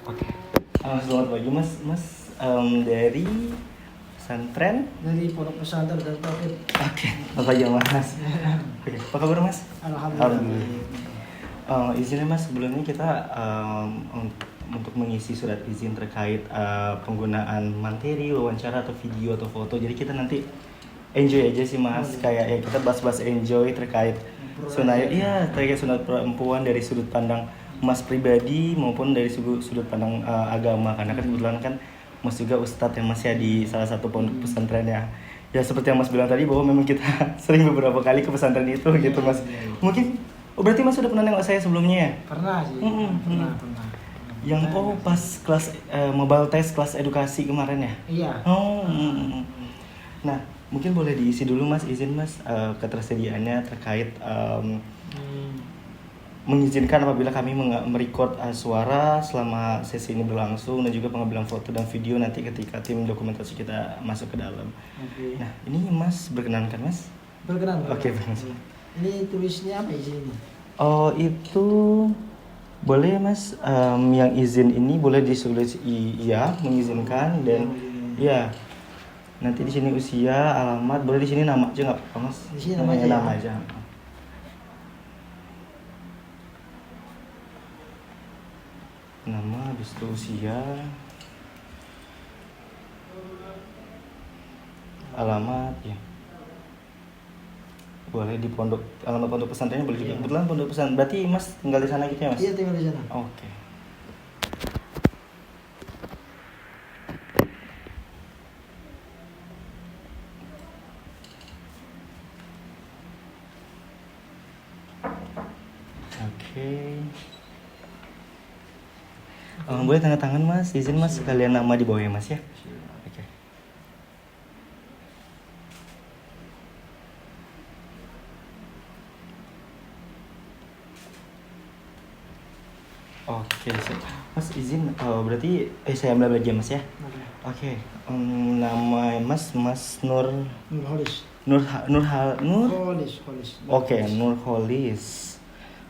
Oke. Selamat pagi Mas. Mas dari pesantren. Dari Pondok Pesantren Darut Tauhid. Oke. Selamat pagi Mas. Oke. Apa kabar Mas? Alhamdulillah. Izinnya Mas, sebelumnya kita untuk mengisi surat izin terkait penggunaan materi, wawancara atau video atau foto. Jadi kita nanti enjoy aja sih Mas. Kayak ya kita bahas-bahas enjoy terkait terkait sunat perempuan dari sudut pandang Mas pribadi maupun dari sudut pandang agama, karena kan kebetulan kan Mas juga ustadz ya Mas ya di salah satu pondok pesantren ya. Ya seperti yang Mas bilang tadi bahwa memang kita sering beberapa kali ke pesantren itu gitu Mas. Mungkin berarti Mas sudah pernah nengok saya sebelumnya ya? Pernah sih. Pernah. Yang pas kelas mobile test kelas edukasi kemarin ya? Iya. Nah, mungkin boleh diisi dulu Mas, izin Mas ketersediaannya terkait mengizinkan apabila kami merecord suara selama sesi ini berlangsung dan juga pengambilan foto dan video nanti ketika tim dokumentasi kita masuk ke dalam. Oke. Nah, ini Mas berkenan kan Mas? Berkenan. Oke, berkenan. Ini tulisnya apa izin ini? Oh, itu boleh Mas, yang izin ini boleh ditulis iya mengizinkan dan ya nanti di sini usia, alamat, boleh di sini nama aja nggak apa-apa Mas? Di sini nama aja. Nama aja. Nama, habis itu usia, alamat ya. Boleh di alamat pondok pesantrennya boleh juga. Kebetulan pondok pesantren, berarti Mas tinggal di sana gitu ya Mas? Iya, tinggal di sana. Oke. Boleh tanda tangan Mas, izin Mas sekalian nama di bawah ya Mas ya. Oke. Oke, Mas izin, berarti saya ambil aja Mas ya. Oke. Nama Mas Nur Holis. Oke, Nur Holis.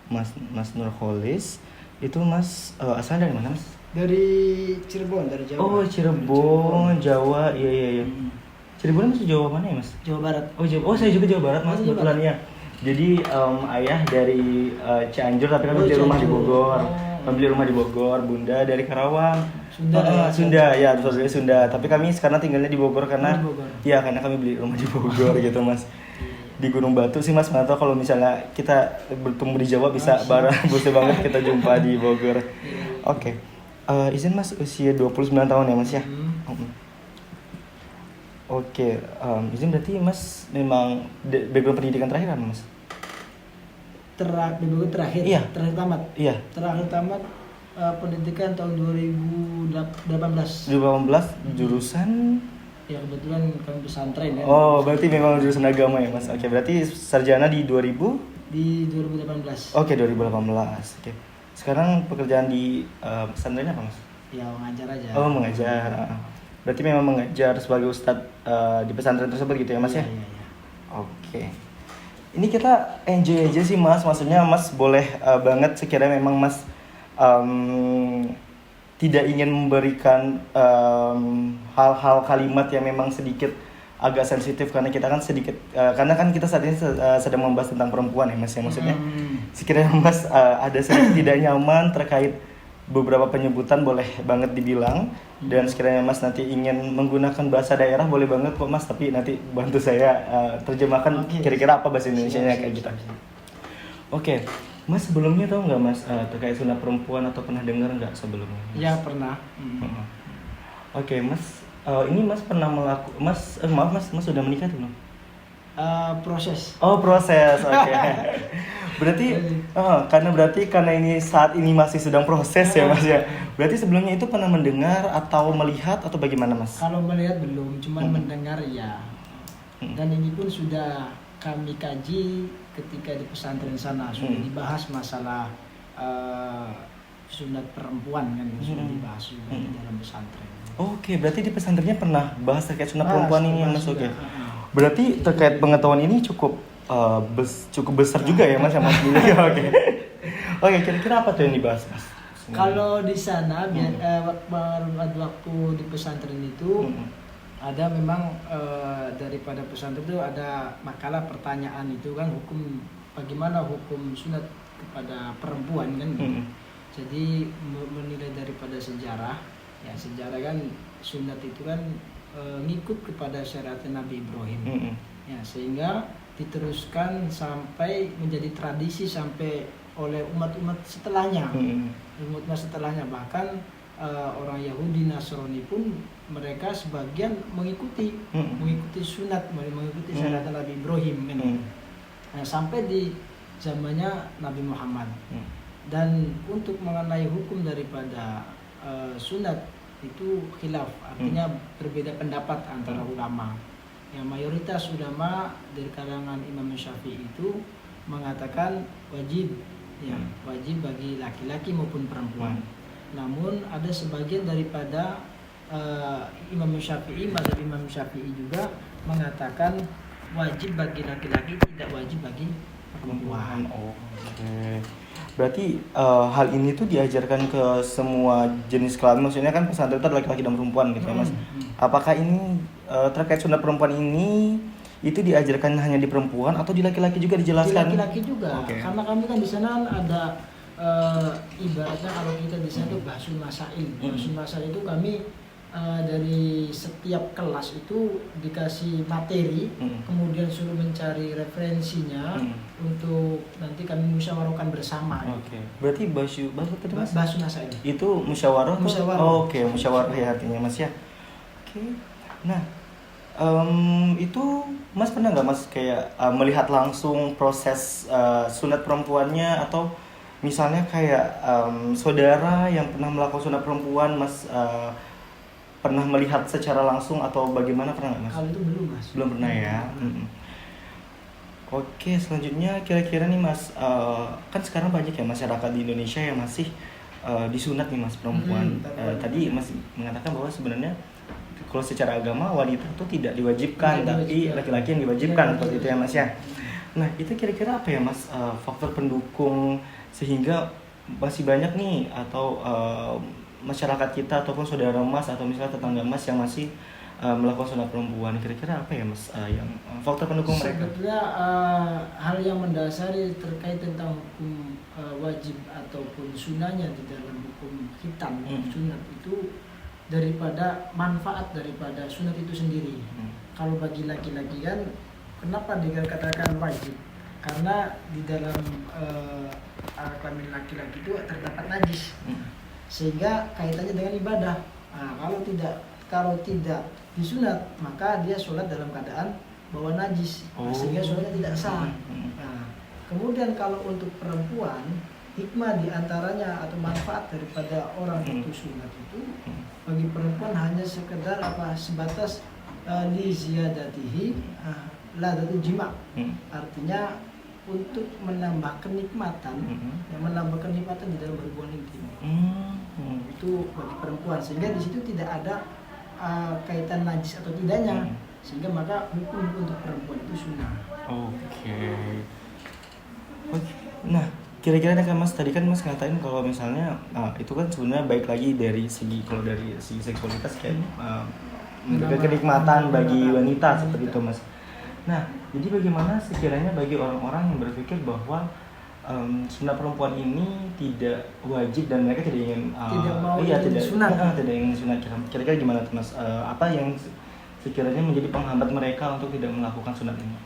Mas Nur Holis. Itu Mas asalnya dari mana Mas? Dari Cirebon, dari Jawa. Oh, Cirebon, Jawa. Iya. Cirebon masih Jawa mana ya Mas? Jawa Barat. Oh, saya juga Jawa Barat Mas, kebetulan ya. Jadi ayah dari Cianjur tapi kami beli rumah di Bogor. Kami beli rumah di Bogor, bunda dari Karawang. Sunda ya, saudara Sunda. Tapi kami sekarang tinggalnya di Bogor karena karena kami beli rumah di Bogor gitu Mas. Di Gunung Batu sih Mas, atau kalau misalnya kita bertemu di Jawa bisa bisa banget kita jumpa di Bogor. Oke. Izin Mas usia 29 tahun ya Mas ya. Oke, izin berarti Mas memang background pendidikan terakhir kan Mas? Terakhir. Iya. Terakhir tamat. Iya. Terakhir tamat pendidikan tahun 2018. Jurusan? Ya kebetulan kami pesantren ya. Oh, berarti memang jurusan agama ya Mas. Oke, berarti sarjana di 2000? Di 2018. Oke, 2018. Oke. Sekarang pekerjaan di pesantren apa Mas? Ya, mengajar aja. Oh, mengajar. Berarti memang mengajar sebagai ustadz di pesantren tersebut gitu ya Mas ya? Iya. Oke. Ini kita enjoy aja sih Mas. Maksudnya Mas boleh banget sekiranya memang Mas tidak ingin memberikan hal-hal kalimat yang memang sedikit agak sensitif karena kita kan karena kan kita saat ini sedang membahas tentang perempuan ya Mas ya, maksudnya sekiranya Mas ada sedikit tidak nyaman terkait beberapa penyebutan boleh banget dibilang, dan sekiranya Mas nanti ingin menggunakan bahasa daerah boleh banget kok Mas, tapi nanti bantu saya terjemahkan kira-kira apa bahasa Indonesianya kayak gitu. Oke. Mas sebelumnya tahu nggak Mas terkait sunat perempuan atau pernah dengar nggak sebelumnya? Mas? Ya pernah. Oke Mas, ini Mas pernah maaf Mas sudah menikah tuh belum? Proses. Oh proses, oke. Berarti karena ini saat ini masih sedang proses ya Mas ya. Berarti sebelumnya itu pernah mendengar atau melihat atau bagaimana Mas? Kalau melihat belum, cuman mendengar ya. Dan ini pun sudah kami kaji ketika di pesantren sana, sudah dibahas masalah sunat perempuan kan, sudah dibahas juga di dalam pesantren. Oke, berarti di pesantrennya pernah bahas terkait sunat perempuan ini Mas. Oke. Berarti terkait pengetahuan ini cukup besar juga ya Mas ya Mas. Oke. Oke, kira-kira apa tuh yang dibahas Mas? Kalau di sana waktu di pesantren itu ada memang daripada pesantren itu ada makalah pertanyaan itu kan bagaimana hukum sunat kepada perempuan kan. Jadi menilai daripada sejarah kan sunat itu kan ngikut kepada syariat Nabi Ibrahim. Ya, sehingga diteruskan sampai menjadi tradisi sampai oleh umat-umat setelahnya. Umat setelahnya bahkan orang Yahudi Nasrani pun mereka sebagian mengikuti sunat, mengikuti syariat Nabi Ibrahim kan. Nah, sampai di zamannya Nabi Muhammad. Dan untuk mengenai hukum daripada sunat itu khilaf, artinya berbeda pendapat antara ulama. Yang mayoritas ulama dari kalangan Imam Syafi'i itu mengatakan wajib bagi laki-laki maupun perempuan. Namun ada sebagian daripada Imam Syafi'i, mazhab Imam Syafi'i juga mengatakan wajib bagi laki-laki, tidak wajib bagi perempuan. Oke. Berarti hal ini tuh diajarkan ke semua jenis kelamin, maksudnya kan pesantren itu ada laki-laki dan perempuan gitu ya Mas. Apakah ini terkait sunat perempuan ini itu diajarkan hanya di perempuan atau di laki-laki juga dijelaskan? Di laki-laki juga, karena kami kan di sana ada ibaratnya kalau kita di sana itu bahsul masail. Bahsul masail itu kami dari setiap kelas itu dikasih materi, kemudian suruh mencari referensinya untuk nanti kami musyawarahkan bersama. Berarti bahsul masail itu musyawarah. Oke, musyawarah ya artinya Mas ya. Nah, itu Mas pernah nggak Mas kayak melihat langsung proses sunat perempuannya, atau misalnya kayak saudara yang pernah melakukan sunat perempuan Mas pernah melihat secara langsung atau bagaimana, pernah nggak Mas? Kalau itu belum Mas. Belum pernah ya. Oke, selanjutnya kira-kira nih Mas, kan sekarang banyak ya masyarakat di Indonesia yang masih disunat nih Mas perempuan. Tadi Mas mengatakan bahwa sebenarnya kalau secara agama wanita itu tidak diwajibkan, tapi laki-laki yang diwajibkan, seperti itu ya Mas ya. Nah, itu kira-kira apa ya Mas faktor pendukung sehingga masih banyak nih atau masyarakat kita ataupun saudara Mas atau misalnya tetangga Mas yang masih melakukan sunat perempuan, kira-kira apa ya Mas yang faktor pendukung mereka? Sebetulnya hal yang mendasari terkait tentang hukum wajib ataupun sunahnya di dalam hukum hitam sunat itu daripada manfaat daripada sunat itu sendiri. Kalau bagi laki-laki kan kenapa dikatakan wajib? Karena di dalam kelamin laki-laki itu terdapat najis, sehingga kaitannya dengan ibadah. Nah, kalau tidak disunat maka dia sholat dalam keadaan bawa najis, sehingga sholatnya tidak sah. Nah, kemudian kalau untuk perempuan, hikmah diantaranya atau manfaat daripada orang itu sunat itu bagi perempuan hanya sekedar sebatas li ziyadatihi ladatu jima, artinya untuk menambah kenikmatan, di dalam berhubungan intim. Itu bagi perempuan, sehingga di situ tidak ada kaitan najis atau tidaknya, sehingga maka hukum untuk perempuan itu sunnah. Nah, kira-kira kan Mas tadi kan Mas ngatain kalau misalnya itu kan sebenarnya baik lagi dari segi seksualitas kayak kenikmatan bagi wanita seperti itu Mas. Nah, jadi bagaimana sekiranya bagi orang-orang yang berpikir bahwa sunat perempuan ini tidak wajib dan mereka tidak ingin tidak ingin sunat, kira-kira gimana tuh Mas? Apa yang sekiranya menjadi penghambat mereka untuk tidak melakukan sunat ini?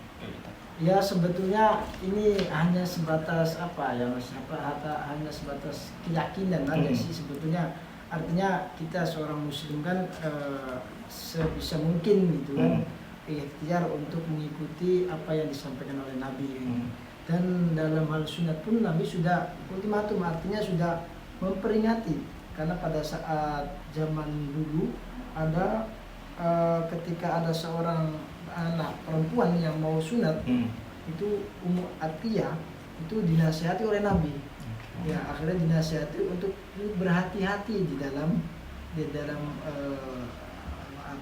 Ya, sebetulnya ini hanya sebatas hanya sebatas keyakinan aja sih sebetulnya. Artinya kita seorang muslim kan sebisa mungkin gitu kan ikhtiar untuk mengikuti apa yang disampaikan oleh Nabi. Dan dalam hal sunat pun Nabi sudah ultimatum, artinya sudah memperingati, karena pada saat zaman dulu ada ketika ada seorang anak perempuan yang mau sunat, itu Ummu Atiyah itu dinasihati oleh Nabi. Ya, akhirnya dinasihati untuk berhati-hati di dalam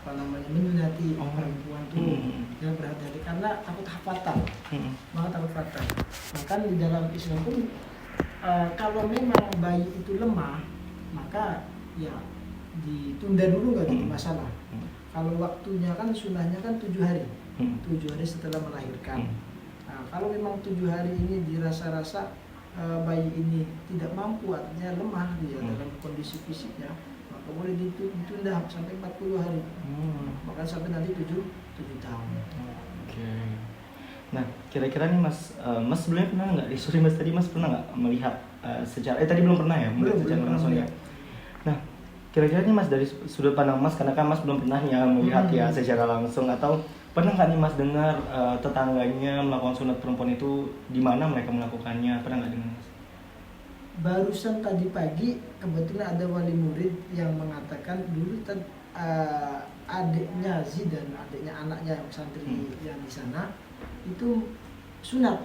menyunati perempuan tuh, jangan berhati-hati karena takut fatal, takut fatal. Bahkan di dalam Islam pun kalau memang bayi itu lemah, maka ya ditunda dulu nggak gitu Hmm. masalah. Hmm. Kalau waktunya kan sunahnya kan 7 hari, Hmm. 7 hari setelah melahirkan. Hmm. Nah, kalau memang 7 hari ini dirasa-rasa bayi ini tidak mampu, artinya lemah dia dalam kondisi fisiknya, maka boleh ditunda sampai 40 hari, bahkan sampai nanti 7 tahun. Oke. Nah, kira-kira nih Mas, Mas sebelumnya pernah nggak? Sorry Mas, tadi Mas pernah nggak melihat secara tadi belum pernah ya melihat secara Belum langsung ya. pernah. Nah, kira-kira nih Mas dari sudut pandang Mas, karena kan Mas belum pernah ya melihat ya secara langsung, atau pernah nggak nih Mas dengar tetangganya melakukan sunat perempuan itu di mana mereka melakukannya? Pernah nggak dengar Mas? Barusan tadi pagi kebetulan ada wali murid yang mengatakan dulu adiknya dan adiknya anaknya yang santri yang di sana itu sunat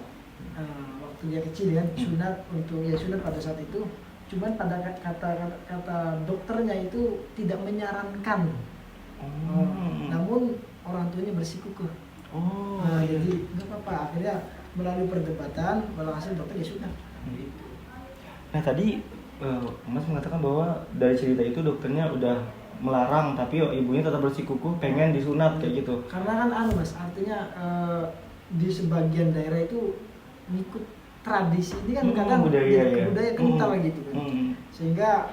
waktu dia kecil kan, sunat untuk ya sunat pada saat itu, cuman pada kata dokternya itu tidak menyarankan. Namun orang tuanya bersikukuh. Jadi nggak apa-apa, akhirnya melalui perdebatan walhasil dokter ya sudah. Gitu. Nah tadi Mas mengatakan bahwa dari cerita itu dokternya udah melarang, tapi ibunya tetap bersikukuh pengen disunat kayak gitu. Karena kan Mas, artinya di sebagian daerah itu ngikut tradisi ini kan kadang budaya kental gitu kan. Sehingga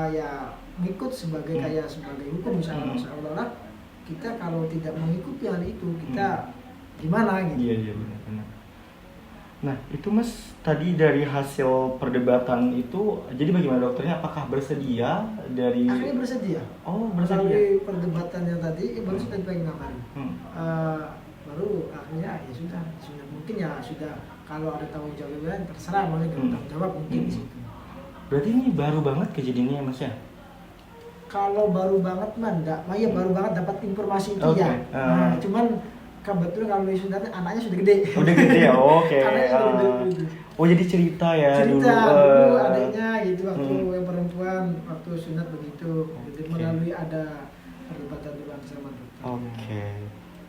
ya ngikut sebagai kayak sebagai hukum misalnya, seolah-olah kita kalau tidak mengikuti hal itu kita gimana gitu. Iya benar. Nah itu Mas tadi dari hasil perdebatan itu, jadi bagaimana dokternya? Apakah bersedia dari? Akhirnya bersedia. Bersedia. Melalui perdebatannya tadi, baru sudah pegang hari. Baru akhirnya ya sudah mungkin ya sudah, kalau ada tanggung jawab terserah, mau tanggung jawab mungkin di situ. Berarti ini baru banget kejadiannya Mas ya? Kalau baru banget enggak, ya baru banget dapat informasi itu ya. Cuman kebetulan kalau di sunat anaknya sudah gede. Udah gede ya, oke. Anaknya sudah gede. Jadi cerita dulu adanya gitu waktu yang perempuan waktu sunat begitu. Jadi melalui ada perdebatan sama dokter. Oke.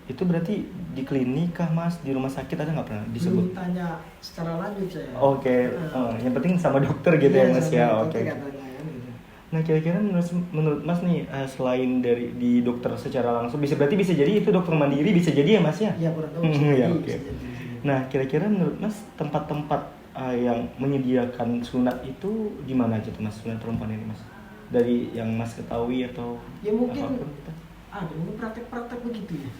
Itu berarti di klinik kah Mas, di rumah sakit ada nggak pernah disebut? Belum tanya secara lanjut saya. Oke. Yang penting sama dokter gitu ya Mas ya. Oke. Nah kira-kira menurut Mas nih selain dari di dokter secara langsung, berarti bisa jadi itu dokter mandiri, bisa jadi ya Mas ya? Iya kurang tahu. Ya, oke. Nah kira-kira menurut Mas tempat-tempat yang menyediakan sunat itu di mana aja tuh Mas, sunat perempuan ini Mas? Dari yang Mas ketahui atau? Ya mungkin apapun gitu? ada praktek-praktek begitu ya.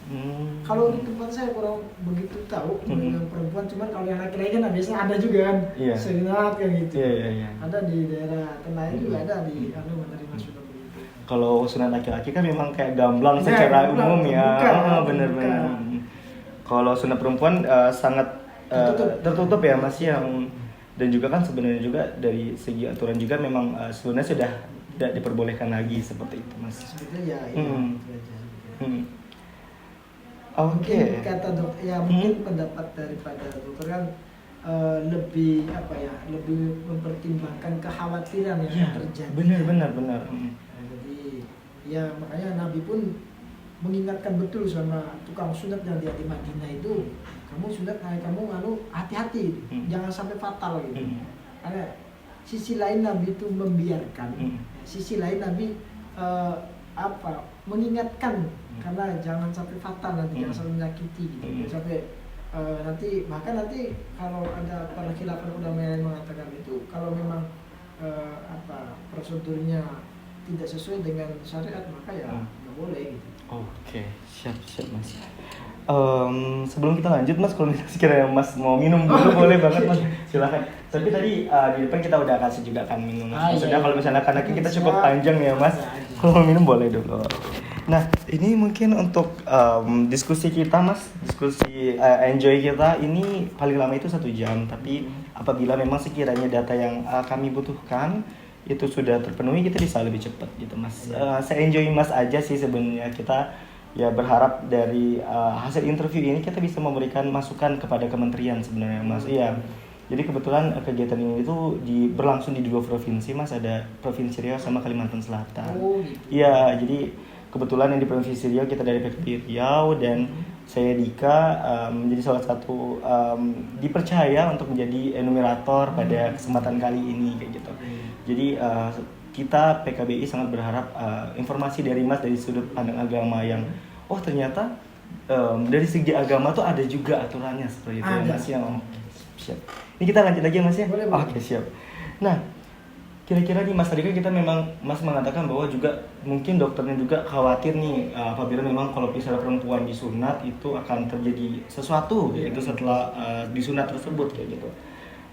Kalau di tempat saya kurang begitu tahu yang perempuan, cuman kalau yang laki-laki kan biasanya ada juga kan, sunat kan gitu. Iya. Ada di daerah Tenayan juga ada di menerima sunat begitu. Kalau sunat laki-laki kan memang kayak gamblang secara umum ya. Benar-benar. Kalau sunat perempuan sangat tertutup ya Mas yang, dan juga kan sebenarnya juga dari segi aturan juga memang sunat sudah tidak diperbolehkan lagi seperti itu Mas. Sebetulnya ya itu aja. Oke. Mungkin kata dokter ya, mungkin pendapat daripada dokter kan lebih lebih mempertimbangkan kekhawatiran yang terjadi. Benar. Jadi ya makanya Nabi pun mengingatkan betul sama tukang sunat yang dia di Madinah itu, kamu sunat kamu hati-hati, jangan sampai fatal gitu. Karena sisi lain Nabi itu membiarkan, sisi lain Nabi mengingatkan, karena jangan sampai fatal nanti, jangan sampai menyakiti gitu. Sampai nanti kalau ada para khilafah ulama yang mengatakan itu, kalau memang prosedurnya tidak sesuai dengan syariat, maka ya nggak boleh gitu. Oke, siap Mas. Sebelum kita lanjut Mas, kalau misalnya sekiranya Mas mau minum dulu boleh banget Mas, silakan. Tapi tadi di depan kita udah kasih juga kan minum Mas. Maksudnya kalau misalnya karena kita cukup panjang ya Mas, kalau minum boleh dulu. Nah ini mungkin untuk diskusi kita Mas, diskusi enjoy kita ini paling lama itu 1 jam. Tapi apabila memang sekiranya data yang kami butuhkan itu sudah terpenuhi, kita bisa lebih cepat gitu Mas. Saya enjoy Mas aja sih sebenarnya. Kita ya berharap dari hasil interview ini kita bisa memberikan masukan kepada kementerian sebenarnya Mas. Iya. Jadi kebetulan kegiatan ini itu berlangsung di 2 provinsi Mas, ada Provinsi Riau sama Kalimantan Selatan. Iya, jadi kebetulan yang di Provinsi Riau kita dari PKP Riau, dan saya Dika menjadi salah satu dipercaya untuk menjadi enumerator pada kesempatan kali ini kayak gitu. Jadi kita PKBI sangat berharap informasi dari Mas dari sudut pandang agama yang ternyata dari segi agama tuh ada juga aturannya seperti itu ya Mas yang siap. Ini kita lanjut lagi Mas ya. Boleh. Oke, siap. Nah, kira-kira nih Mas tadi kan kita memang Mas mengatakan bahwa juga mungkin dokternya juga khawatir nih apabila memang kalau misalnya perempuan disunat itu akan terjadi sesuatu yaitu setelah disunat tersebut kayak gitu.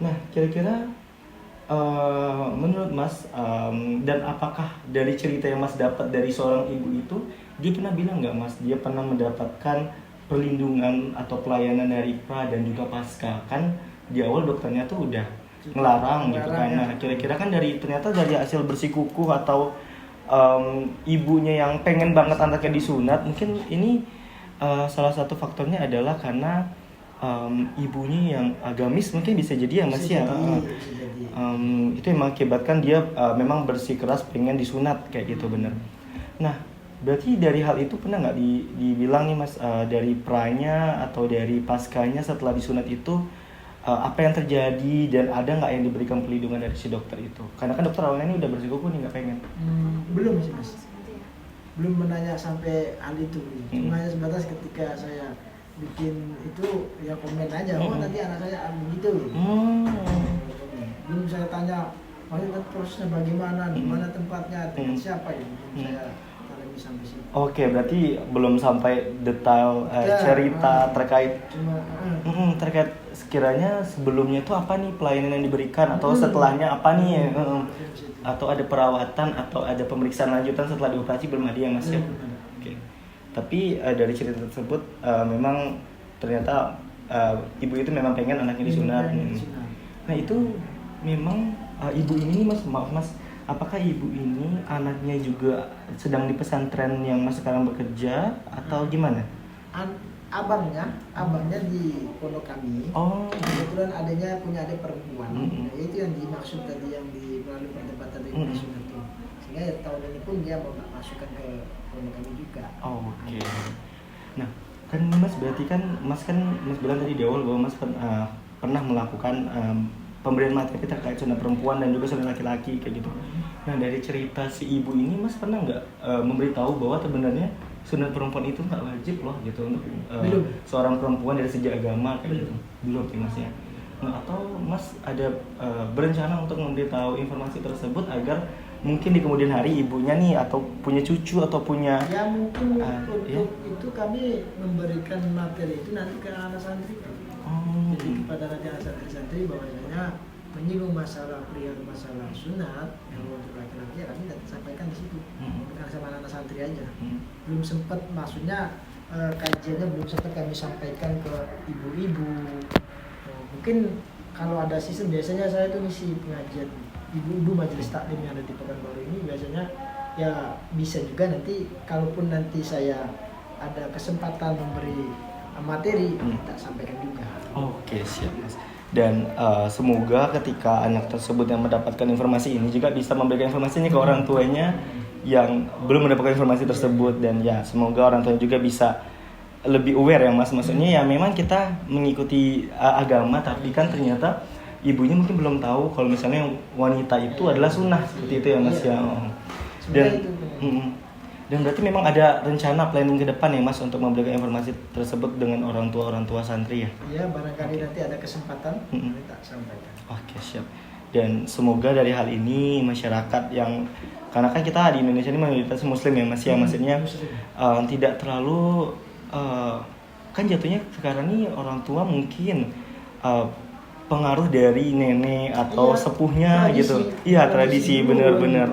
Nah, kira-kira menurut Mas dan apakah dari cerita yang Mas dapat dari seorang ibu itu dia pernah bilang nggak Mas dia pernah mendapatkan perlindungan atau pelayanan dari pra dan juga pasca? Kan di awal dokternya tuh udah ngelarang gitu kan. Nah, kira-kira kan ternyata dari hasil bersikukuh atau ibunya yang pengen banget anaknya disunat, mungkin ini salah satu faktornya adalah karena ibunya yang agamis mungkin bisa jadi ya Mas ya. Itu yang mengakibatkan dia memang bersikeras pengen disunat kayak gitu bener. Nah, berarti dari hal itu pernah nggak dibilang nih Mas dari pranya atau dari paskanya setelah disunat itu apa yang terjadi dan ada nggak yang diberikan perlindungan dari si dokter itu? Karena kan dokter awalnya ini udah bersikukuh nih nggak pengen. Belum sih Mas. Belum menanya sampai hal itu. Cuma hanya sebatas ketika saya bikin itu ya komen aja, nanti anak saya begitu. Belum saya tanya, maksudnya prosesnya bagaimana, di mana tempatnya, dengan siapa ya, belum saya dalami sampai situ. Oke, berarti belum sampai detail cerita terkait terkait sekiranya sebelumnya itu apa nih pelayanan yang diberikan atau setelahnya apa nih atau ada perawatan atau ada pemeriksaan lanjutan setelah dioperasi belum ada ya Mas ya. Oke. Tapi dari cerita tersebut memang ternyata ibu itu memang pengen anaknya disunat. Nah itu memang ibu ini Mas, maaf Mas, apakah ibu ini anaknya juga sedang di pesantren yang Mas sekarang bekerja atau gimana? Abangnya di pondok kami. Kebetulan adanya punya adik perempuan. Nah, itu yang dimaksud tadi yang melalui perdebatan dari disunat itu. Sehingga ya, tahun ini pun dia mau masukkan ke pondok kami juga. Oke. Nah, kan Mas berarti kan Mas bilang tadi di awal bahwa Mas pernah melakukan pemberian materi terkait sunat perempuan dan juga sunat laki-laki kayak gitu. Nah, dari cerita si ibu ini Mas pernah nggak memberitahu bahwa sebenarnya sunat perempuan itu nggak wajib loh gitu untuk seorang perempuan dari segi agama kayak gitu? Belum sih Mas ya. Nah, atau Mas ada berencana untuk memberitahu informasi tersebut agar mungkin di kemudian hari ibunya nih atau punya cucu atau punya mungkin untuk itu kami memberikan materi itu nanti ke anak santri. Jadi kepada nanti anak santri bahwasanya menyinggung masalah masalah sunat yang untuk laki-laki ya kami sampaikan di situ. Bukan sama anak santri aja. Belum sempat, maksudnya kajiannya belum sempat kami sampaikan ke ibu-ibu. Mungkin kalau ada sistem biasanya saya tuh ngisi pengajian ibu-ibu majelis taklim yang ada di Pekanbaru ini biasanya ya bisa juga nanti kalaupun nanti saya ada kesempatan memberi materi tak sampaikan juga. Oke, siap Mas. Dan semoga ketika anak tersebut yang mendapatkan informasi ini juga bisa memberikan informasinya ke orang tuanya yang belum mendapatkan informasi tersebut, dan ya semoga orang tuanya juga bisa lebih aware ya Mas. Maksudnya ya memang kita mengikuti agama tapi kan ternyata ibunya mungkin belum tahu kalau misalnya wanita itu adalah sunnah seperti itu ya Mas ya. Dan berarti memang ada rencana planning ke depan ya Mas untuk memberikan informasi tersebut dengan orang tua santri ya? Iya, barangkali nanti ada kesempatan kita sampaikan. Oke, siap. Dan semoga dari hal ini masyarakat yang, karena kan kita di Indonesia ini mayoritas muslim ya Mas ya, maksudnya tidak terlalu kan jatuhnya sekarang nih orang tua mungkin pengaruh dari nenek atau sepuhnya tradisi, gitu. Iya, tradisi benar-benar.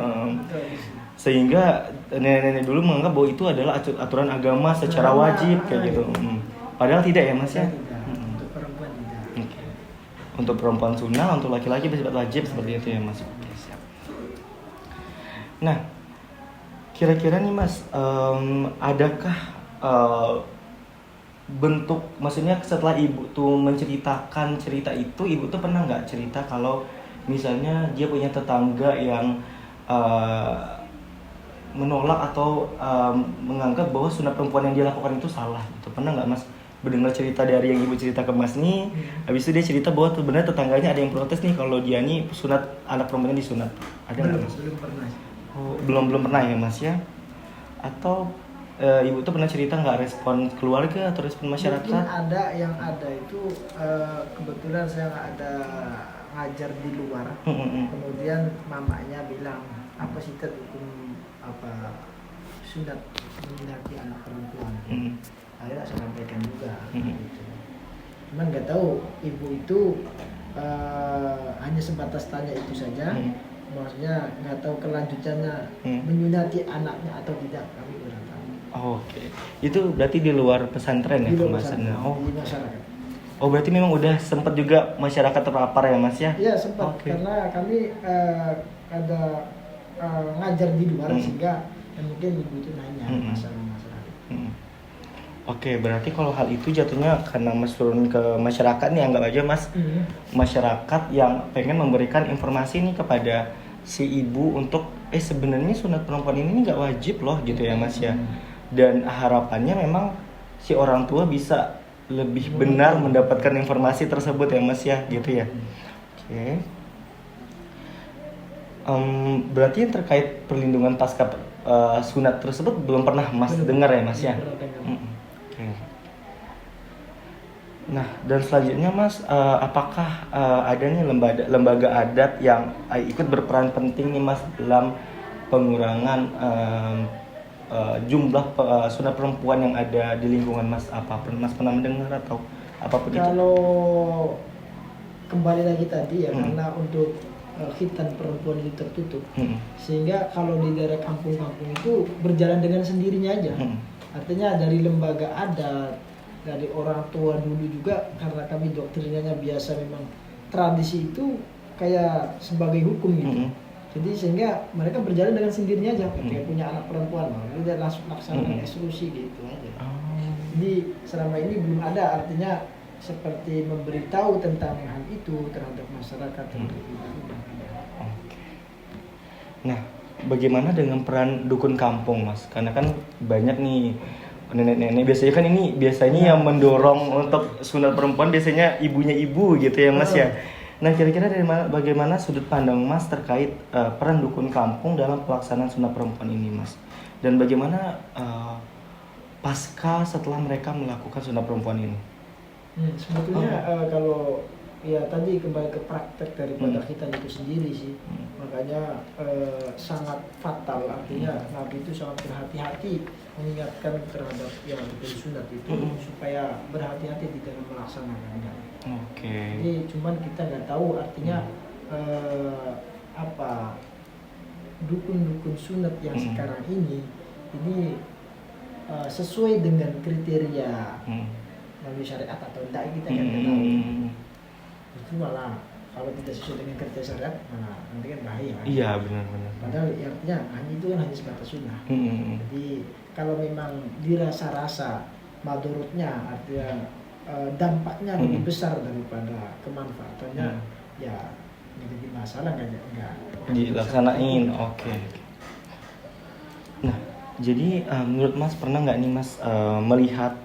Sehingga nenek-nenek dulu menganggap bahwa itu adalah aturan agama secara wajib kayak gitu. Padahal tidak ya Mas ya. Untuk perempuan tidak. Okay. Untuk perempuan sunnah, untuk laki-laki bersifat wajib seperti itu ya Mas. Oke, siap. Nah, kira-kira nih Mas, adakah bentuk, maksudnya setelah ibu tuh menceritakan cerita itu, ibu tuh pernah nggak cerita kalau misalnya dia punya tetangga yang menolak atau menganggap bahwa sunat perempuan yang dia lakukan itu salah gitu. Pernah nggak Mas mendengar cerita dari yang ibu cerita ke Mas nih? Habis itu dia cerita bahwa sebenarnya tetangganya ada yang protes nih kalau dia nih sunat anak perempuannya disunat. Ada nggak Mas? Belum pernah. Oh, belum pernah ya Mas ya? Atau ibu tuh pernah cerita nggak respon keluarga atau respon Mungkin masyarakat? ada yang ada itu kebetulan saya nggak ada ngajar di luar. Kemudian mamanya bilang apa sih hukum apa sunat menyunati anak perempuan. Akhirnya saya sampaikan juga. Gitu. Cuman nggak tahu ibu itu hanya sebatas tanya itu saja. Maksudnya nggak tahu kelanjutannya menyunati anaknya atau tidak, kami kurang tahu. Oke. Itu berarti di luar pesantren ya Di luar pembahasannya? pesantren, di masyarakat. Oh berarti memang udah sempat juga masyarakat terpapar ya Mas ya? Iya sempat, Oke. karena kami ada ngajar di luar sehingga mungkin ibu itu nanya masalah-masalah. Oke, berarti kalau hal itu jatuhnya karena Mas turun ke masyarakat nih, anggap aja Mas masyarakat yang pengen memberikan informasi nih kepada si ibu untuk sebenarnya sunat perempuan ini nggak wajib loh gitu ya Mas ya. Dan harapannya memang si orang tua bisa lebih benar mendapatkan informasi tersebut ya Mas ya, gitu ya. Oke. Berarti yang terkait perlindungan pasca sunat tersebut belum pernah Mas dengar ya Mas ya? Oke. Nah, dan selanjutnya Mas, apakah ada nih lembaga adat yang ikut berperan penting nih Mas dalam pengurangan jumlah sunat perempuan yang ada di lingkungan Mas? Apapun Mas pernah mendengar atau apapun itu? Kalau kembali lagi tadi ya, karena untuk khitan perempuan itu tertutup, sehingga kalau di daerah kampung-kampung itu berjalan dengan sendirinya aja. Artinya dari lembaga adat, dari orang tua dulu juga, karena kami doktrinanya biasa memang tradisi itu kayak sebagai hukum gitu. Jadi sehingga mereka berjalan dengan sendirinya aja. Kayak punya anak perempuan, dia langsung laksanakan eksklusi gitu aja. Jadi selama ini belum ada artinya seperti memberitahu tentang hal itu terhadap masyarakat terhadap ibu. Nah, bagaimana dengan peran dukun kampung, Mas? Karena kan banyak nih nenek-nenek, biasanya kan ini yang mendorong untuk sunat perempuan biasanya ibunya ibu gitu ya, Mas ya. Nah, kira-kira bagaimana sudut pandang Mas terkait peran dukun kampung dalam pelaksanaan sunat perempuan ini, Mas? Dan bagaimana pasca setelah mereka melakukan sunat perempuan ini? Sebetulnya kalau ya tadi kembali ke praktek daripada kita itu sendiri sih, makanya sangat fatal, artinya Nabi itu sangat berhati-hati mengingatkan terhadap yang dukun sunat itu supaya berhati-hati di dalam melaksanakannya. Jadi cuman kita nggak tahu artinya apa dukun-dukun sunat yang sekarang ini sesuai dengan kriteria melalui syariat atau tidak, kita kan tidak tahu. Itu malah kalau tidak sesuai dengan kriteria syariat, nanti kan bahaya. Iya, benar-benar. Padahal artinya itu kan hanya sebatas sunnah. Jadi kalau memang dirasa-rasa madorotnya, artinya dampaknya lebih besar daripada kemanfaatannya, ya jadi masalah nggak dilaksanain. Oke. Nah, jadi menurut Mas pernah nggak nih Mas melihat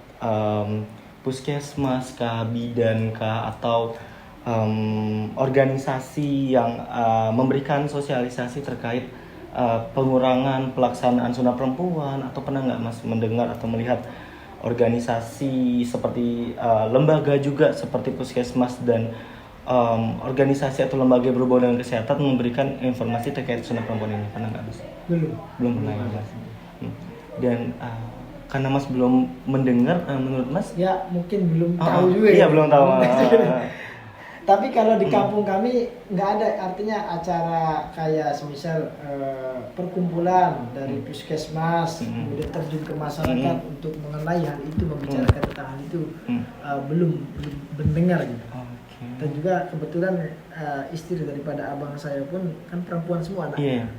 puskesmas kah, bidan kah, atau organisasi yang memberikan sosialisasi terkait pengurangan pelaksanaan sunat perempuan, atau pernah nggak Mas mendengar atau melihat organisasi seperti lembaga juga seperti puskesmas dan organisasi atau lembaga berhubungan dengan kesehatan memberikan informasi terkait sunat perempuan ini? Pernah nggak Mas? Belum pernah ya Mas. Dan karena Mas belum mendengar, menurut Mas? Ya mungkin belum tahu juga. Iya, belum tahu. Tapi kalau di kampung kami nggak ada, artinya acara kayak semisal perkumpulan dari puskesmas kemudian terjun ke masyarakat untuk mengenai hal itu, membicarakan tentang hal itu, belum mendengar gitu. Dan juga kebetulan istri daripada abang saya pun kan perempuan semua anaknya.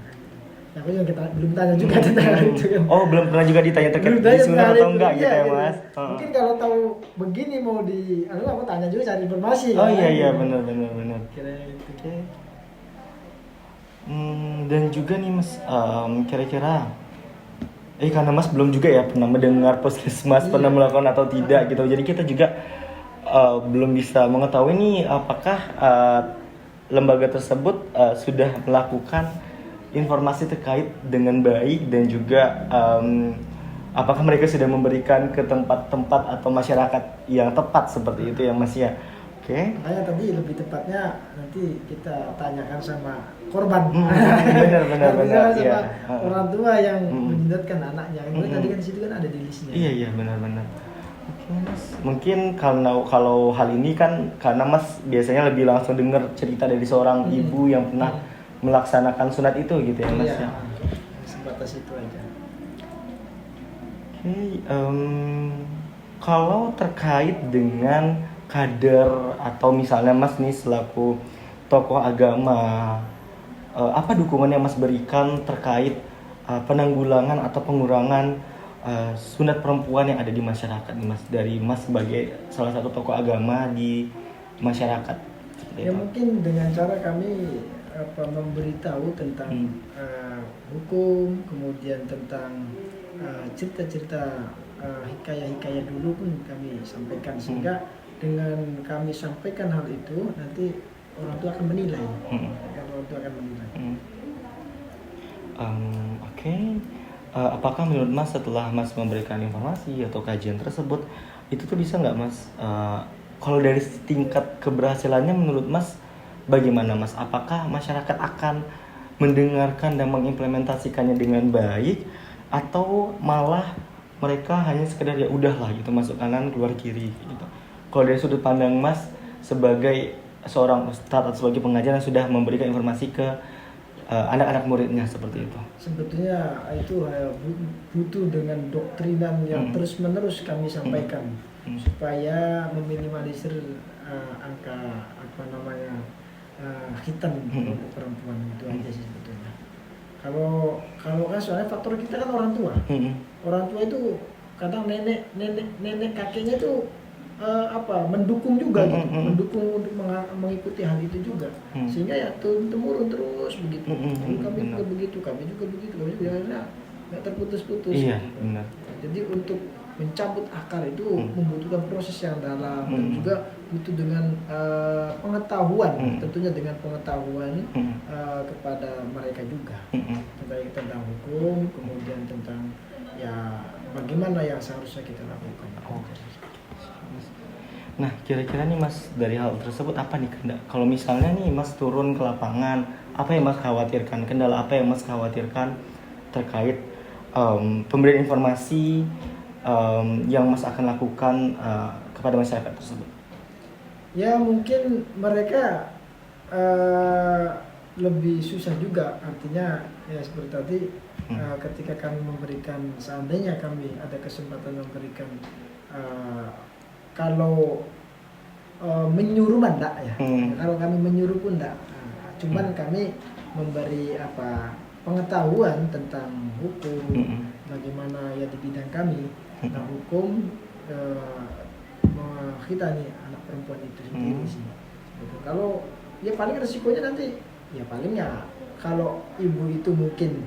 Tapi yang kita belum tanya juga tentang hal itu kan. Oh, belum pernah juga ditanya terkait sunat atau enggak gitu ya, Mas? Mungkin kalau tahu begini mau aku tanya juga, cari informasi. Oh iya, benar. Kira-kira itu. Dan juga nih Mas, kira-kira karena Mas belum juga ya pernah mendengar puskesmas pernah melakukan atau tidak gitu. Jadi kita juga belum bisa mengetahui nih apakah lembaga tersebut sudah melakukan informasi terkait dengan baik dan juga apakah mereka sudah memberikan ke tempat-tempat atau masyarakat yang tepat seperti itu ya Mas ya. Oke. Makanya tadi lebih tepatnya nanti kita tanyakan sama korban. Benar. Sama Iya. orang tua yang menjidatkan anaknya. Itu tadi kan di situ kan ada di listnya. Iya benar. Oke Mas. Mungkin kalau hal ini kan karena Mas biasanya lebih langsung dengar cerita dari seorang ibu yang pernah melaksanakan sunat itu gitu ya Mas ya. Sebatas itu aja. Oke, kalau terkait dengan kader atau misalnya Mas nih selaku tokoh agama, apa dukungan yang Mas berikan terkait penanggulangan atau pengurangan sunat perempuan yang ada di masyarakat nih Mas, dari Mas sebagai salah satu tokoh agama di masyarakat? Ya mungkin dengan cara kami memberitahu tentang hukum, kemudian tentang cerita-cerita hikayah-hikayah dulu pun kami sampaikan, sehingga dengan kami sampaikan hal itu nanti orang tua akan menilai. Orang tua akan menilai. Oke. Apakah menurut Mas setelah Mas memberikan informasi atau kajian tersebut itu tuh bisa nggak Mas? Kalau dari tingkat keberhasilannya menurut Mas bagaimana Mas? Apakah masyarakat akan mendengarkan dan mengimplementasikannya dengan baik atau malah mereka hanya sekedar ya udahlah gitu, masuk kanan keluar kiri gitu? Kalau dari sudut pandang Mas sebagai seorang ustadz atau sebagai pengajar yang sudah memberikan informasi ke anak-anak muridnya seperti itu. Sebetulnya itu butuh dengan doktrinan yang terus-menerus kami sampaikan supaya meminimalisir angka khitan untuk perempuan, itu aja sih sebetulnya. Kalau kan soalnya faktor kita kan orang tua. Orang tua itu kadang nenek kakeknya itu mendukung juga gitu. Mendukung untuk mengikuti hal itu juga, sehingga ya temurun terus begitu. Kami juga begitu, kami juga akhirnya nggak terputus-putus. Iya, gitu. benar. Jadi untuk mencabut akar itu membutuhkan proses yang dalam dan juga butuh dengan pengetahuan, tentunya dengan pengetahuan kepada mereka juga, baik tentang hukum, kemudian tentang ya bagaimana yang seharusnya kita lakukan. Nah, kira-kira nih Mas, dari hal tersebut apa nih kalau misalnya nih Mas turun ke lapangan, apa yang Mas khawatirkan? Kendala apa yang Mas khawatirkan terkait pemberian informasi yang Mas akan lakukan kepada masyarakat tersebut? Ya mungkin mereka lebih susah juga, artinya ya seperti tadi ketika kami memberikan, seandainya kami ada kesempatan memberikan kalau menyuruh enggak ya, kalau kami menyuruh pun enggak, cuman kami memberi pengetahuan tentang hukum, bagaimana ya di bidang kami tentang hukum kita nih anak perempuan itu sendiri sih. Gitu. Kalau ya paling resikonya nanti ya palingnya kalau ibu itu mungkin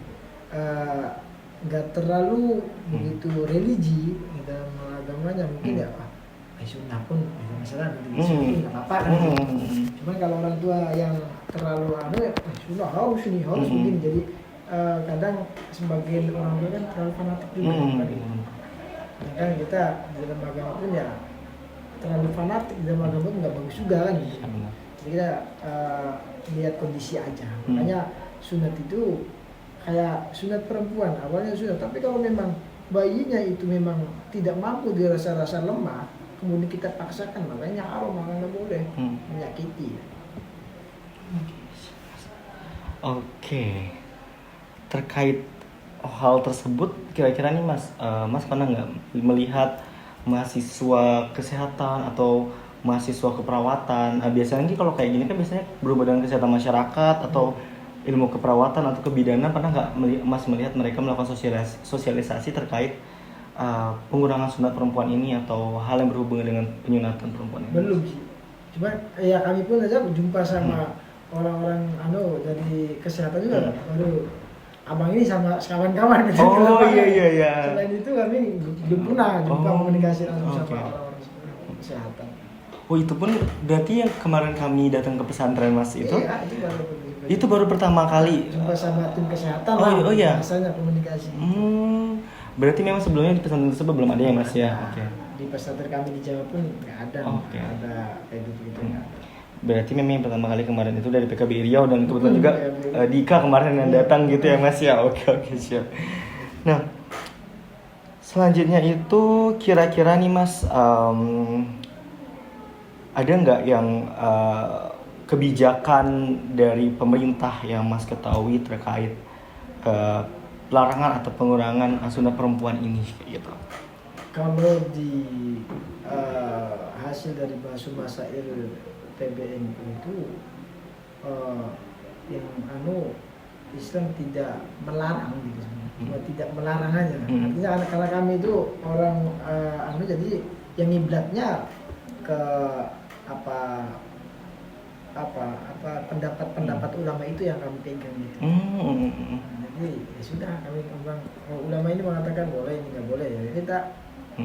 nggak terlalu begitu religi dalam agamanya, mungkin ya sunnah pun misalnya nanti nggak apa-apa kan. Cuman kalau orang tua yang terlalu sunnah harus begini, jadi kadang sebagian orang tua kan terlalu fanatik juga. Kan kita dalam agama pun ya terlalu fanatik dalam agama pun nggak bagus juga kan. Jadi kita lihat kondisi aja. Makanya sunat itu kayak sunat perempuan, awalnya sunat, tapi kalau memang bayinya itu memang tidak mampu dirasa-rasa lemah, kemudian kita paksakan, makanya haram, makanya nggak boleh, menyakiti. Oke. Terkait hal tersebut, kira-kira nih Mas, Mas pernah nggak melihat mahasiswa kesehatan atau mahasiswa keperawatan? Biasanya nih kalau kayak gini kan biasanya berhubungan dengan kesehatan masyarakat atau ilmu keperawatan atau kebidanan, pernah nggak Mas melihat mereka melakukan sosialisasi terkait pengurangan sunat perempuan ini atau hal yang berhubungan dengan penyunatan perempuan ini? Belum sih. Cuma ya kami pun aja berjumpa sama orang-orang dari kesehatan juga. Abang ini sama kawan-kawan gitu. Oh iya. Selain itu kami belum pernah jumpa komunikasi langsung sama orang-orang kesehatan. Oh itu pun berarti yang kemarin kami datang ke pesantren mas itu? Iya, Itu baru pertama kali. Jumpa sama tim kesehatan Oh, lah. oh iya. Biasanya komunikasi. Berarti memang sebelumnya di pesantren tersebut belum ada ya mas ya? Oke. Di pesantren kami di Jawa pun nggak ada. Oke. Nggak ada kayak gitu nggak ada. Berarti memang yang pertama kali kemarin itu dari PKB Riau dan kebetulan juga Dika kemarin yang datang gitu ya mas ya. Oke siap. Nah selanjutnya itu kira-kira nih mas ada nggak yang kebijakan dari pemerintah yang mas ketahui terkait larangan atau pengurangan sunat perempuan ini gitu? Kalau di hasil dari Basu Masail TBN itu yang Islam tidak melarang gitu, cuma tidak melarang aja. Artinya karena kami itu orang jadi yang ngiblatnya ke pendapat ulama itu yang kami pegang gitu. Jadi ya sudah kami bilang ulama ini mengatakan boleh ini nggak boleh ya kita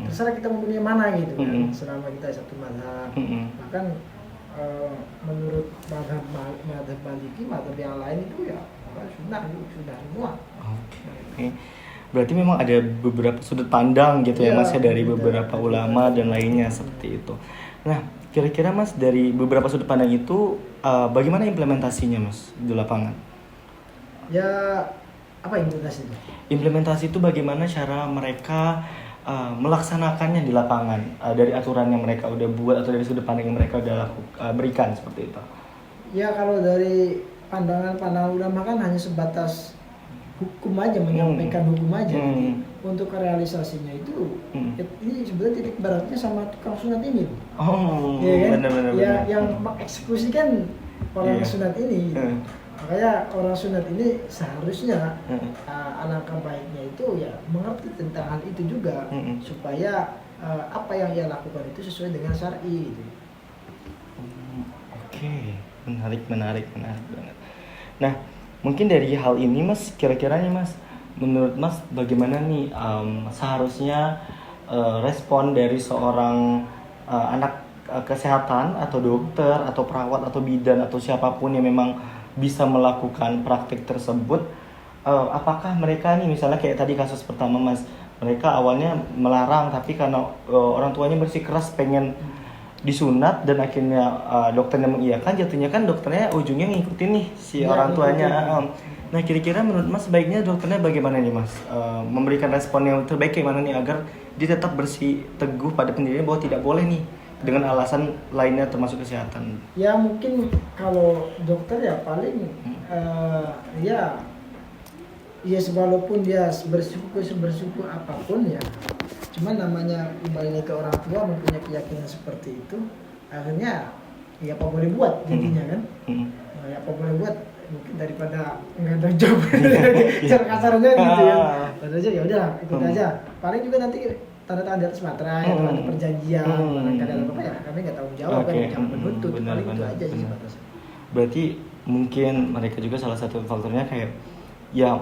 terserah kita mempunyai mana gitu kan selama kita satu mazhab. Bahkan menurut mazhab Maliki, mazhab yang lain itu ya sudah semua. Oke. Berarti memang ada beberapa sudut pandang gitu ya mas ya dari beberapa ulama dan lainnya seperti itu. Nah kira-kira mas dari beberapa sudut pandang itu bagaimana implementasinya mas di lapangan? Ya apa implementasi itu? Implementasi itu bagaimana cara mereka melaksanakannya di lapangan dari aturan yang mereka udah buat atau dari sudut pandang yang mereka udah berikan seperti itu. Ya kalau dari pandangan ulama kan hanya sebatas hukum aja, menyampaikan hukum aja. Untuk realisasinya itu ini sebenarnya titik beratnya sama tukang sunat ini. Ya kan? Benar. Yang mengeksekusikan orang sunat ini. Makanya orang sunat ini seharusnya alangkah baiknya itu ya mengerti tentang hal itu juga supaya apa yang ia lakukan itu sesuai dengan syar'i gitu. Oke, menarik banget. Nah, mungkin dari hal ini mas, kira-kira nih mas, menurut mas bagaimana nih seharusnya respon dari seorang anak kesehatan atau dokter atau perawat atau bidan atau siapapun yang memang bisa melakukan praktik tersebut, apakah mereka nih misalnya kayak tadi kasus pertama mas, mereka awalnya melarang tapi karena orang tuanya bersikeras pengen disunat dan akhirnya dokternya mengiyakan, jatuhnya kan dokternya ujungnya ngikutin nih si orang tuanya. Nah kira-kira menurut mas sebaiknya dokternya bagaimana nih mas, memberikan respon yang terbaik gimana nih agar dia tetap teguh pada pendiriannya bahwa tidak boleh nih dengan alasan lainnya termasuk kesehatan? Ya mungkin kalau dokter ya paling ya walaupun dia bersyukur apapun ya, cuman namanya kembali ke orang tua mempunyai keyakinan seperti itu, akhirnya ya apa boleh buat jadinya kan. Nah, ya apa boleh buat, mungkin daripada nggak ada job cara kasarnya gitu ya, aja ya udah ikut aja, paling juga nanti tanda tangan di atas materai atau ada perjanjian barangkali ada apa ya kami nggak tahu jawab kan, jangan menuntut, paling itu aja sih batasnya. Berarti mungkin mereka juga salah satu faktornya kayak ya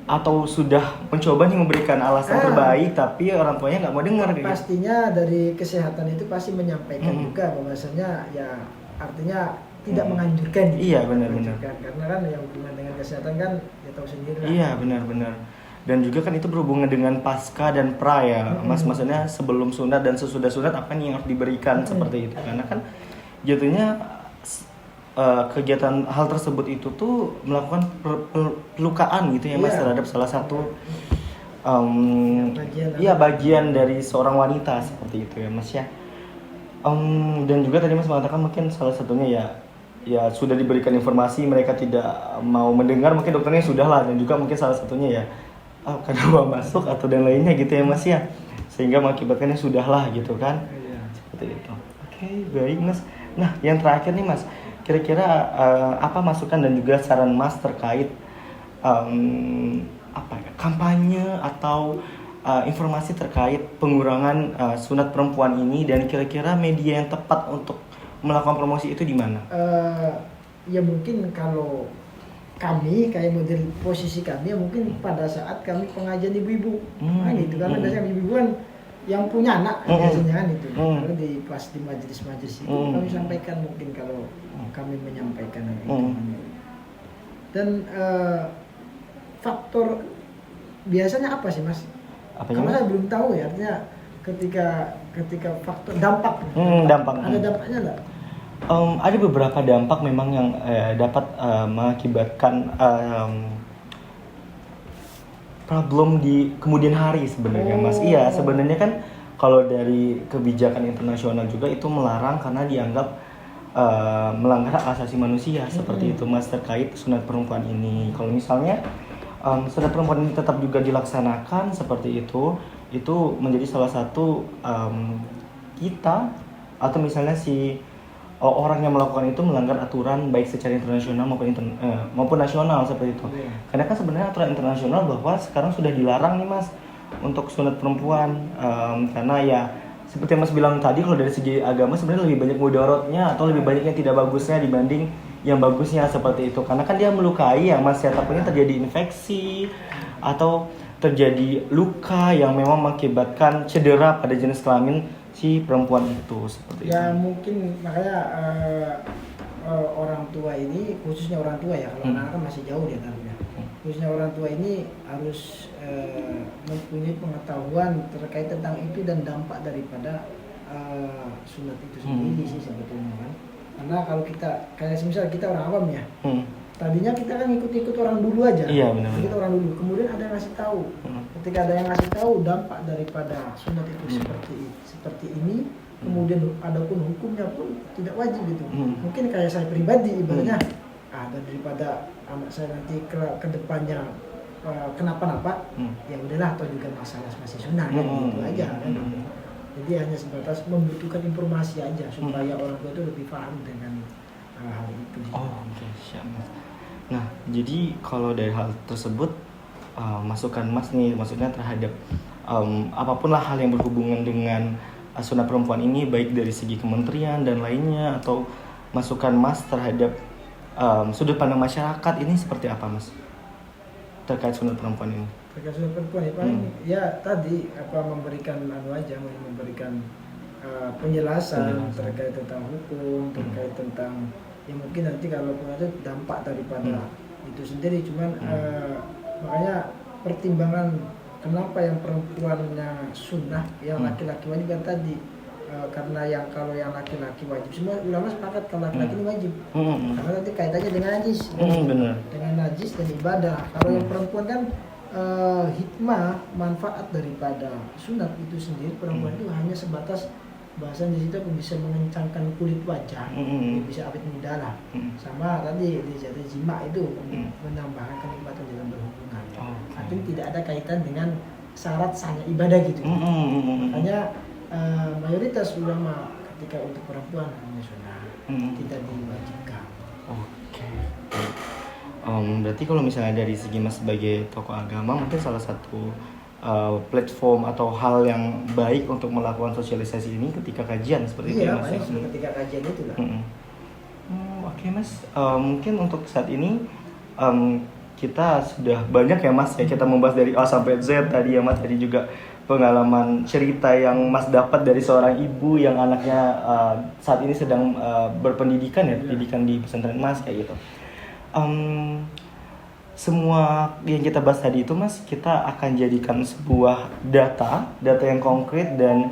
atau sudah mencoba nih memberikan alasan terbaik tapi orang tuanya nggak mau dengar gitu. Pastinya dari kesehatan itu pasti menyampaikan juga bahwasanya ya artinya tidak menganjurkan gitu. Iya benar. Karena kan yang berhubungan dengan kesehatan kan ya tahu sendiri lah. Iya benar. Dan juga kan itu berhubungan dengan pasca dan pra ya mas, maksudnya sebelum sunat dan sesudah sunat apa nih yang harus diberikan seperti itu, karena kan jatuhnya kegiatan hal tersebut itu tuh melakukan pelukaan gitu ya mas terhadap salah satu bagian dari seorang wanita seperti itu ya mas ya. Dan juga tadi mas mengatakan mungkin salah satunya ya sudah diberikan informasi mereka tidak mau mendengar, mungkin dokternya sudah lah, dan juga mungkin salah satunya ya karena mau masuk atau dan lainnya gitu ya mas ya, sehingga mengakibatkannya sudah lah gitu kan. Seperti itu. Oke, baik mas. Nah yang terakhir nih mas, kira-kira apa masukan dan juga saran mas terkait kampanye atau informasi terkait pengurangan sunat perempuan ini, dan kira-kira media yang tepat untuk melakukan promosi itu di mana? Ya mungkin kalau kami kayak model posisi kami ya mungkin pada saat kami pengajian ibu-ibu gitu, karena biasanya ibu-ibu kan yang punya anak biasanya kan itu. Kalau pas di majelis-majelis itu kami sampaikan mungkin kalau kami menyampaikan itu. Dan faktor biasanya apa sih Mas? Kalau saya belum tahu ya, artinya ketika faktor dampak. Ada dampaknya nggak? Ada beberapa dampak memang yang dapat mengakibatkan problem di kemudian hari sebenarnya Mas. Iya, sebenarnya kan kalau dari kebijakan internasional juga itu melarang karena dianggap melanggar hak asasi manusia seperti itu Mas, terkait sunat perempuan ini. Kalau misalnya sunat perempuan ini tetap juga dilaksanakan seperti itu menjadi salah satu kita atau misalnya si orang yang melakukan itu melanggar aturan baik secara internasional maupun nasional seperti itu. Karena kan sebenarnya aturan internasional bahwa sekarang sudah dilarang nih Mas untuk sunat perempuan, karena ya seperti yang Mas bilang tadi, kalau dari segi agama sebenarnya lebih banyak mudaratnya atau lebih banyak yang tidak bagusnya dibanding yang bagusnya seperti itu. Karena kan dia melukai yang Mas, ya takutnya terjadi infeksi atau terjadi luka yang memang mengakibatkan cedera pada jenis kelamin si perempuan itu seperti ya, itu. Mungkin makanya orang tua ini, khususnya orang tua ya, kalau anak-anak kan masih jauh dia taruhnya. Khususnya orang tua ini harus mempunyai pengetahuan terkait tentang itu dan dampak daripada sunat itu sendiri sih sebetulnya kan. Karena kalau kita kayak misal kita orang awam ya, tadinya kita kan ikut-ikut orang dulu aja. Iya, benar. Ikut orang dulu. Kemudian ada yang ngasih tahu. Ketika ada yang ngasih tahu dampak daripada sunat itu seperti ini, kemudian adapun hukumnya pun tidak wajib gitu. Mungkin kayak saya pribadi ibaratnya daripada anak saya nanti ke depannya kenapa-napa, ya udahlah, atau juga masalah masih sunnah kan gitu aja kan. Jadi hanya sebatas membutuhkan informasi aja supaya orang tua itu lebih paham dengan hal itu. Oke, siap Mas. Nah, jadi kalau dari hal tersebut masukan Mas nih, maksudnya terhadap apapun lah hal yang berhubungan dengan sunat perempuan ini, baik dari segi kementerian dan lainnya, atau masukan Mas terhadap sudut pandang masyarakat ini seperti apa Mas terkait sunat perempuan ini? Terkait sunat perempuan ya paling ya tadi memberikan penjelasan terkait tentang hukum, terkait tentang ya mungkin nanti kalau ada dampak daripada itu sendiri, cuman makanya pertimbangan kenapa yang perempuannya sunnah, yang laki-laki wajib kan tadi, karena kalau yang laki-laki wajib, semua ulama sepakat kalau laki-laki ini wajib, karena nanti kaitannya dengan najis, dengan najis dan ibadah. Kalau yang perempuan kan hikmah manfaat daripada sunat itu sendiri, perempuan itu hanya sebatas bahasan di situ bisa mengencangkan kulit wajah, bisa awet muda lah, sama tadi di jima itu menambahkan kenikmatan dalam berhubungan. Tapi tidak ada kaitan dengan syarat sahnya ibadah gitu. Makanya mayoritas ulama ketika untuk perempuan hanya sunnah, tidak diwajibkan. Oke. Berarti kalau misalnya dari segi Mas sebagai tokoh agama, mungkin salah satu platform atau hal yang baik untuk melakukan sosialisasi ini ketika kajian seperti itu ya Mas? Iya, ketika kajian itu lah. Oke Mas, mungkin untuk saat ini kita sudah banyak ya Mas ya, kita membahas dari A sampai Z tadi ya Mas, tadi juga pengalaman cerita yang Mas dapat dari seorang ibu yang anaknya saat ini sedang berpendidikan ya, pendidikan di pesantren Mas kayak gitu. Semua yang kita bahas tadi itu Mas, kita akan jadikan sebuah data yang konkret dan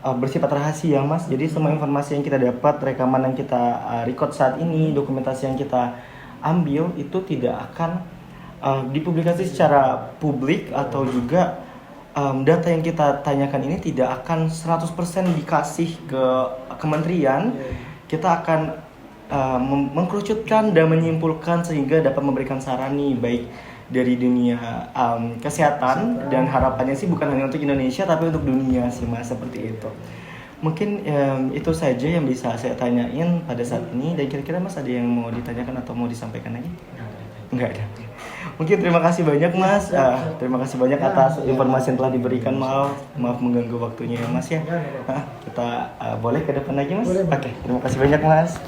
bersifat rahasia Mas. Jadi semua informasi yang kita dapat, rekaman yang kita record saat ini, dokumentasi yang kita ambil itu tidak akan dipublikasi secara publik, atau juga data yang kita tanyakan ini tidak akan 100% dikasih ke kementerian. Kita akan mengkerucutkan dan menyimpulkan sehingga dapat memberikan saran nih, baik dari dunia kesehatan, dan harapannya sih bukan hanya untuk Indonesia tapi untuk dunia sih Mas, seperti itu. Mungkin itu saja yang bisa saya tanyain pada saat ini. Dan kira-kira Mas ada yang mau ditanyakan atau mau disampaikan lagi? Enggak ada. Mungkin terima kasih banyak Mas. Terima kasih banyak atas informasi yang telah diberikan. Maaf mengganggu waktunya ya Mas ya. Kita boleh ke depan lagi Mas? Oke, terima kasih banyak Mas.